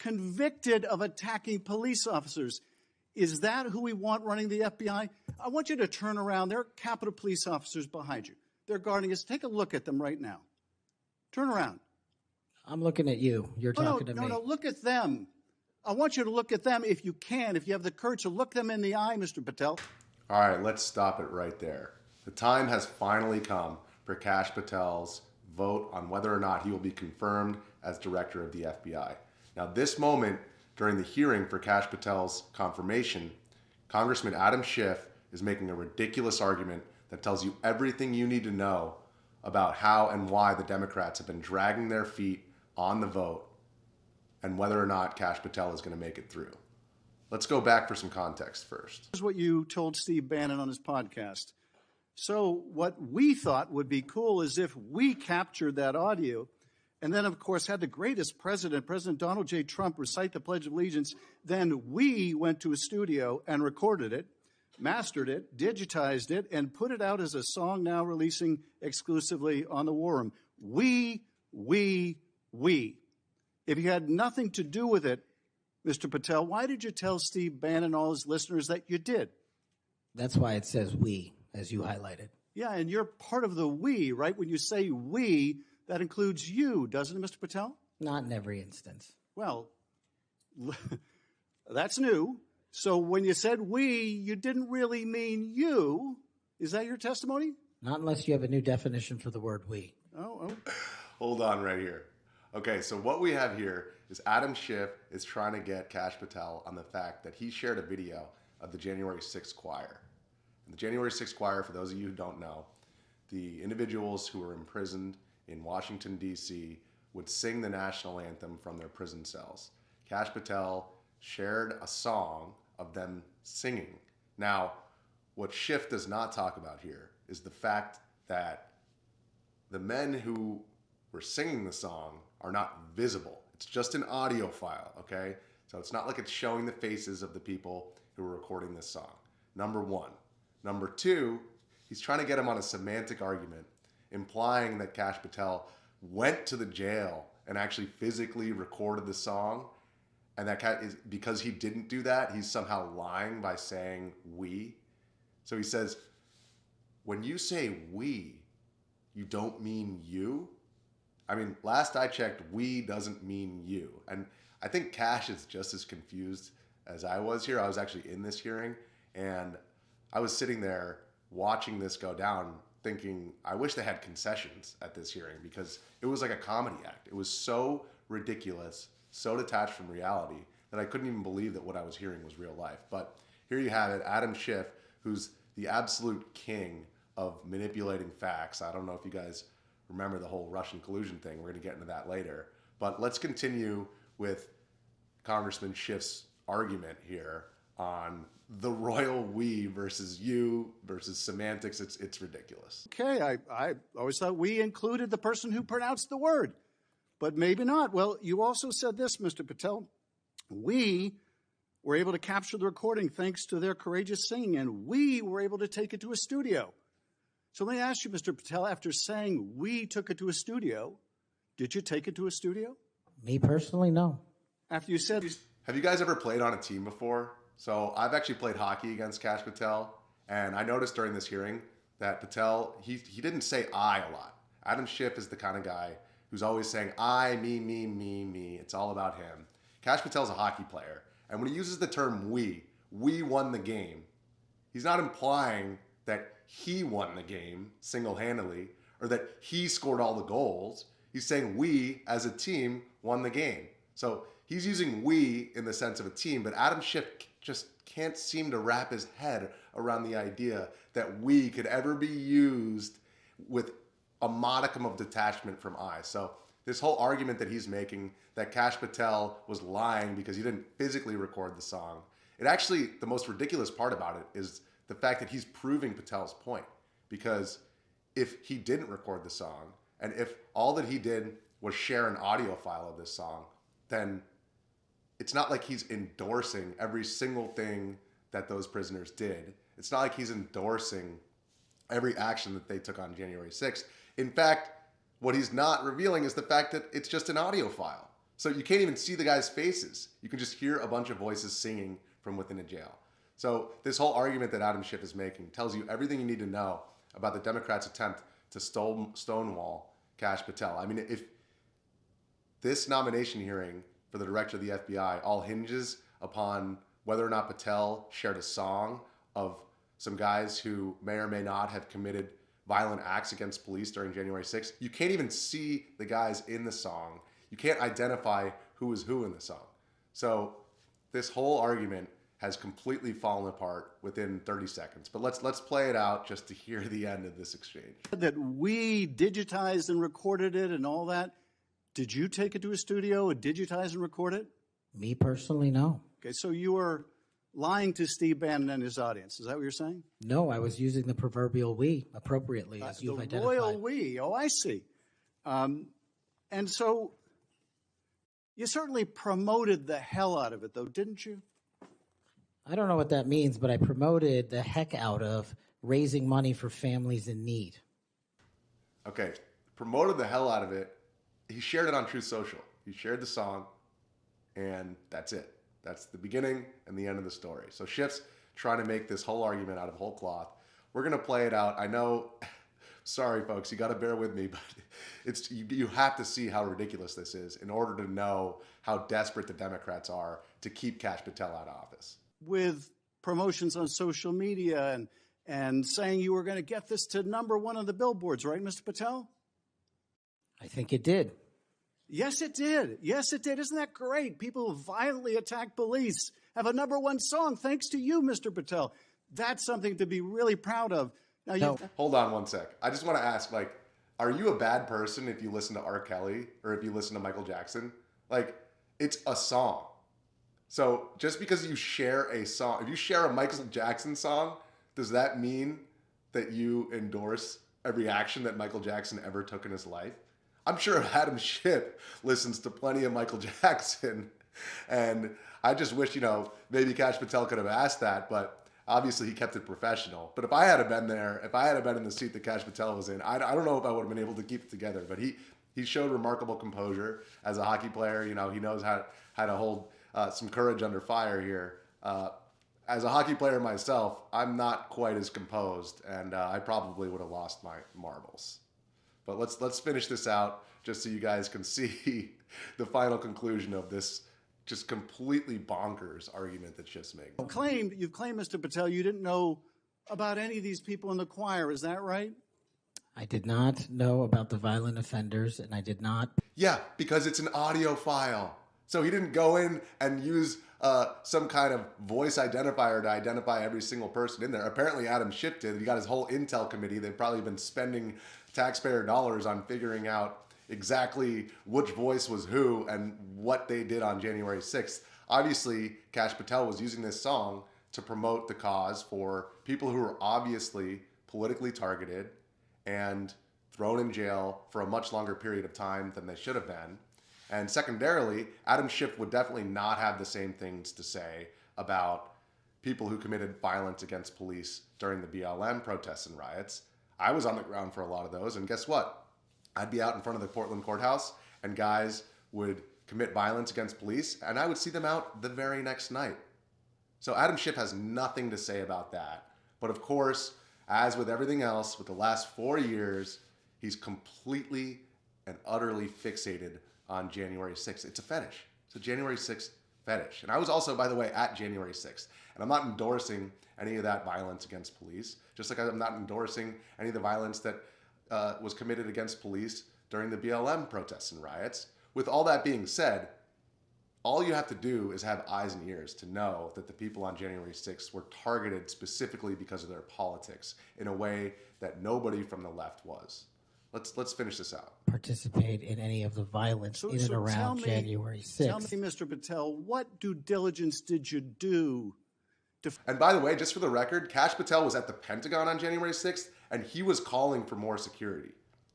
convicted of attacking police officers. Is that who we want running the FBI? I want you to turn around. There are Capitol Police officers behind you. They're guarding us. Take a look at them right now. Turn around. I'm looking at you. You're talking to me. No, look at them. I want you to look at them if you can, if you have the courage to look them in the eye, Mr. Patel. All right, let's stop it right there. The time has finally come for Kash Patel's vote on whether or not he will be confirmed as director of the FBI. Now, this moment during the hearing for Kash Patel's confirmation, Congressman Adam Schiff is making a ridiculous argument that tells you everything you need to know about how and why the Democrats have been dragging their feet on the vote and whether or not Kash Patel is going to make it through. Let's go back for some context first. Here's what you told Steve Bannon on his podcast. So what we thought would be cool is if we captured that audio and then, of course, had the greatest president, President Donald J. Trump, recite the Pledge of Allegiance. Then we went to a studio and recorded it, mastered it, digitized it, and put it out as a song now releasing exclusively on the War Room. We. If you had nothing to do with it, Mr. Patel, why did you tell Steve Bannon and all his listeners that you did? That's why it says we, as you highlighted. Yeah, and you're part of the we, right? When you say we, that includes you, doesn't it, Mr. Patel? Not in every instance. Well, that's new. So when you said we, you didn't really mean you. Is that your testimony? Not unless you have a new definition for the word we. Oh. Hold on right here. Okay, so what we have here is Adam Schiff is trying to get Kash Patel on the fact that he shared a video of the January 6th choir. And the January 6th choir, for those of you who don't know, the individuals who were imprisoned in Washington, D.C. would sing the national anthem from their prison cells. Kash Patel shared a song of them singing. Now, what Schiff does not talk about here is the fact that the men who were singing the song are not visible. It's just an audio file, okay? So it's not like it's showing the faces of the people who were recording this song. Number one. Number two, he's trying to get him on a semantic argument, implying that Kash Patel went to the jail and actually physically recorded the song, and that is because he didn't do that, he's somehow lying by saying we. So he says, when you say we, you don't mean you? I mean, last I checked, we doesn't mean you. And I think Kash is just as confused as I was here. I was actually in this hearing, and I was sitting there watching this go down thinking, I wish they had concessions at this hearing because it was like a comedy act. It was so ridiculous, so detached from reality that I couldn't even believe that what I was hearing was real life. But here you have it, Adam Schiff, who's the absolute king of manipulating facts. I don't know if you guys remember the whole Russian collusion thing. We're going to get into that later. But let's continue with Congressman Schiff's argument here on the royal we versus you versus semantics. It's ridiculous. Okay, I always thought we included the person who pronounced the word, but maybe not. Well, you also said this, Mr. Patel. We were able to capture the recording thanks to their courageous singing, and we were able to take it to a studio. So let me ask you, Mr. Patel, after saying we took it to a studio, did you take it to a studio? Me personally, no. After you said... Have you guys ever played on a team before? So I've actually played hockey against Kash Patel, and I noticed during this hearing that Patel, he didn't say I a lot. Adam Schiff is the kind of guy who's always saying I, me. It's all about him. Kash Patel's a hockey player, and when he uses the term we won the game, he's not implying that he won the game single-handedly or that he scored all the goals. He's saying we as a team won the game. So he's using we in the sense of a team, but Adam Schiff just can't seem to wrap his head around the idea that we could ever be used with a modicum of detachment from I. So this whole argument that he's making that Kash Patel was lying because he didn't physically record the song, it actually, the most ridiculous part about it is the fact that he's proving Patel's point. Because if he didn't record the song, and if all that he did was share an audio file of this song, then it's not like he's endorsing every single thing that those prisoners did. It's not like he's endorsing every action that they took on January 6th. In fact, what he's not revealing is the fact that it's just an audio file. So you can't even see the guys' faces. You can just hear a bunch of voices singing from within a jail. So this whole argument that Adam Schiff is making tells you everything you need to know about the Democrats' attempt to stonewall Kash Patel. I mean, if this nomination hearing for the director of the FBI all hinges upon whether or not Patel shared a song of some guys who may or may not have committed violent acts against police during January 6th, you can't even see the guys in the song. You can't identify who is who in the song. So this whole argument has completely fallen apart within 30 seconds. But let's play it out just to hear the end of this exchange. That we digitized and recorded it and all that. Did you take it to a studio and digitize and record it? Me personally, no. Okay, so you were lying to Steve Bannon and his audience. Is that what you're saying? No, I was using the proverbial we appropriately, as you've identified. The royal we. Oh, I see. And so you certainly promoted the hell out of it, though, didn't you? I don't know what that means, but I promoted the heck out of raising money for families in need. Okay, promoted the hell out of it. He shared it on Truth Social. He shared the song, and that's it. That's the beginning and the end of the story. So Schiff's trying to make this whole argument out of whole cloth. We're going to play it out. I know, sorry, folks, you got to bear with me, but you have to see how ridiculous this is in order to know how desperate the Democrats are to keep Kash Patel out of office. With promotions on social media and saying you were going to get this to #1 on the billboards, right, Mr. Patel? I think it did. Yes, it did. Yes, it did. Isn't that great? People who violently attack police have a #1 song thanks to you, Mr. Patel. That's something to be really proud of. Now, Hold on one sec. I just want to ask, are you a bad person if you listen to R. Kelly or if you listen to Michael Jackson? It's a song. So just because you share a song, if you share a Michael Jackson song, does that mean that you endorse every action that Michael Jackson ever took in his life? I'm sure Adam Schiff listens to plenty of Michael Jackson, and I just wish, maybe Kash Patel could have asked that, but obviously he kept it professional. But if I had been there, if I had been in the seat that Kash Patel was in, I don't know if I would have been able to keep it together. But he showed remarkable composure as a hockey player. He knows how to hold some courage under fire here. As a hockey player myself, I'm not quite as composed, and I probably would have lost my marbles. But let's finish this out just so you guys can see the final conclusion of this just completely bonkers argument that Schiff's making. You've claimed, Mr. Patel, you didn't know about any of these people in the choir. Is that right? I did not know about the violent offenders, and I did not. Yeah, because it's an audio file. So he didn't go in and use some kind of voice identifier to identify every single person in there. Apparently Adam Schiff did. He got his whole intel committee. They've probably been spending taxpayer dollars on figuring out exactly which voice was who and what they did on January 6th. Obviously, Kash Patel was using this song to promote the cause for people who were obviously politically targeted and thrown in jail for a much longer period of time than they should have been. And secondarily, Adam Schiff would definitely not have the same things to say about people who committed violence against police during the BLM protests and riots. I was on the ground for a lot of those, and guess what? I'd be out in front of the Portland courthouse, and guys would commit violence against police, and I would see them out the very next night. So Adam Schiff has nothing to say about that. But of course, as with everything else, with the last 4 years, he's completely and utterly fixated on January 6th. It's a fetish. It's a January 6th fetish. And I was also, by the way, at January 6th. And I'm not endorsing any of that violence against police, just like I'm not endorsing any of the violence that was committed against police during the BLM protests and riots. With all that being said, all you have to do is have eyes and ears to know that the people on January 6th were targeted specifically because of their politics in a way that nobody from the left was. Let's finish this out. Participate in any of the violence in and around January 6th. Tell me, Mr. Patel, what due diligence did you do? And by the way, just for the record, Kash Patel was at the Pentagon on January 6th, and he was calling for more security.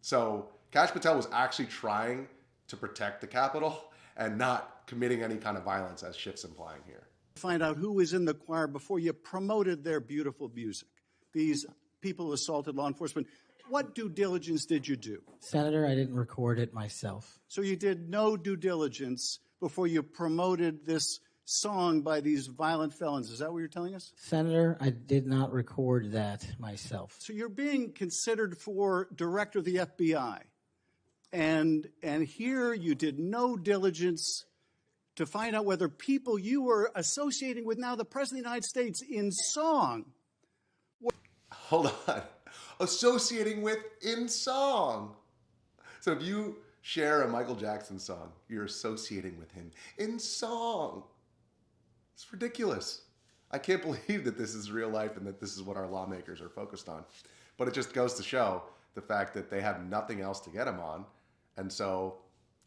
So Kash Patel was actually trying to protect the Capitol and not committing any kind of violence, as Schiff's implying here. Find out who was in the choir before you promoted their beautiful music. These people who assaulted law enforcement. What due diligence did you do? Senator, I didn't record it myself. So you did no due diligence before you promoted this song by these violent felons. Is that what you're telling us? Senator, I did not record that myself. So you're being considered for director of the FBI. And here you did no diligence to find out whether people you were associating with now the President of the United States in song. Hold on. Associating with in song. So if you share a Michael Jackson song, you're associating with him in song. It's ridiculous. I can't believe that this is real life and that this is what our lawmakers are focused on. But it just goes to show the fact that they have nothing else to get him on. And so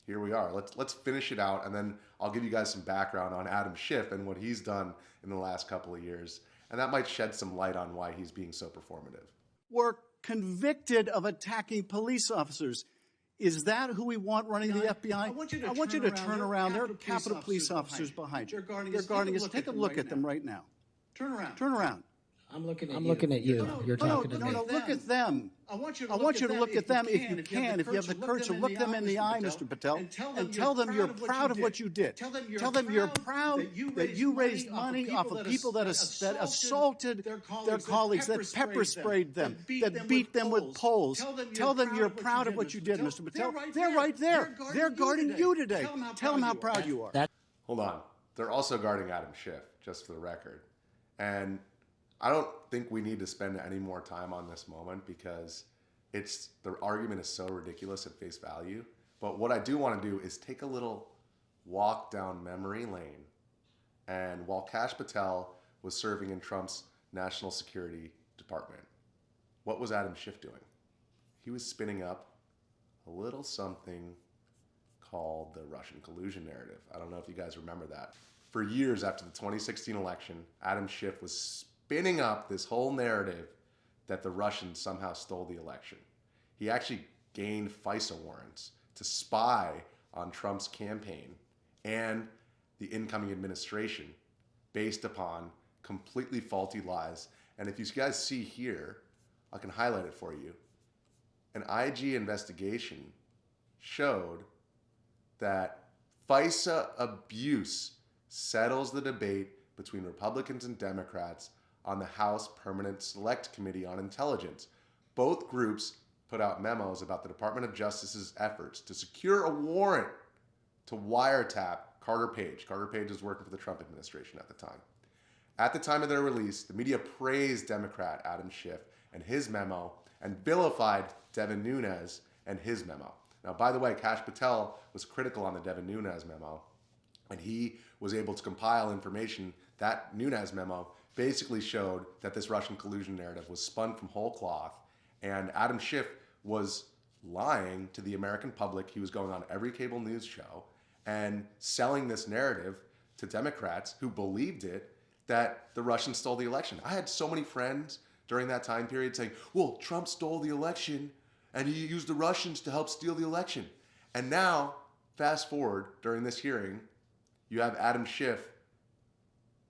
here we are. Let's finish it out, and then I'll give you guys some background on Adam Schiff and what he's done in the last couple of years. And that might shed some light on why he's being so performative. Were convicted of attacking police officers. Is that who we want running the FBI? I want you to turn around. There are Capitol police officers behind you. They're guarding us. Take a look at them right now. Turn around. Turn around. I'm looking at you. You're talking to me. No, look at them. I want you to look at them if you can, if you have the courage to look them in the eye, Mr. Patel, and tell them you're proud of what you did. Tell them you're proud that you raised money off of people that assaulted their colleagues, that pepper sprayed them, that beat them with poles. Tell them you're proud of what you did, Mr. Patel. They're right there. They're guarding you today. Tell them how proud you are. Hold on. They're also guarding Adam Schiff, just for the record. And I don't think we need to spend any more time on this moment because the argument is so ridiculous at face value. But what I do want to do is take a little walk down memory lane. And while Kash Patel was serving in Trump's National Security Department, what was Adam Schiff doing? He was spinning up a little something called the Russian collusion narrative. I don't know if you guys remember that. For years after the 2016 election, Adam Schiff was spinning up this whole narrative that the Russians somehow stole the election. He actually gained FISA warrants to spy on Trump's campaign and the incoming administration based upon completely faulty lies. And if you guys see here, I can highlight it for you. An IG investigation showed that FISA abuse settles the debate between Republicans and Democrats on the House Permanent Select Committee on Intelligence. Both groups put out memos about the Department of Justice's efforts to secure a warrant to wiretap Carter Page. Carter Page was working for the Trump administration at the time. At the time of their release, the media praised Democrat Adam Schiff and his memo and vilified Devin Nunes and his memo. Now, by the way, Kash Patel was critical on the Devin Nunes memo, and he was able to compile information. That Nunes memo basically showed that this Russian collusion narrative was spun from whole cloth, and Adam Schiff was lying to the American public. He was going on every cable news show and selling this narrative to Democrats who believed it, that the Russians stole the election. I had so many friends during that time period saying, well, Trump stole the election and he used the Russians to help steal the election. And now, fast forward, during this hearing, you have Adam Schiff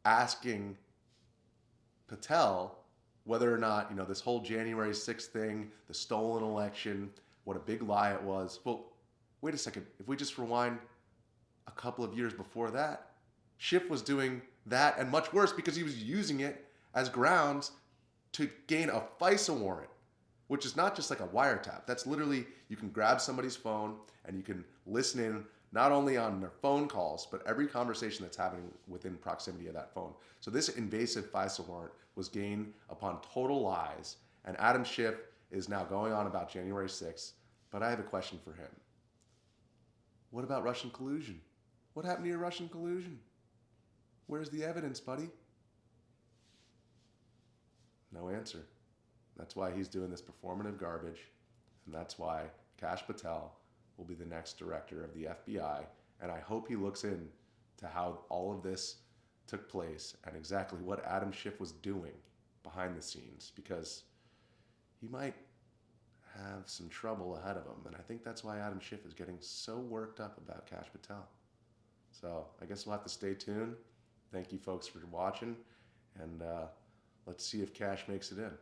asking Patel whether or not, this whole January 6th thing, the stolen election, what a big lie it was. Well, wait a second. If we just rewind a couple of years before that, Schiff was doing that and much worse because he was using it as grounds to gain a FISA warrant, which is not just like a wiretap. That's literally, you can grab somebody's phone and you can listen in not only on their phone calls, but every conversation that's happening within proximity of that phone. So this invasive FISA warrant was gained upon total lies, and Adam Schiff is now going on about January 6th, but I have a question for him. What about Russian collusion? What happened to your Russian collusion? Where's the evidence, buddy? No answer. That's why he's doing this performative garbage, and that's why Kash Patel will be the next director of the FBI, and I hope he looks in to how all of this took place and exactly what Adam Schiff was doing behind the scenes, because he might have some trouble ahead of him, and I think that's why Adam Schiff is getting so worked up about Kash Patel. So I guess we'll have to stay tuned. Thank you folks for watching, and let's see if Kash makes it in.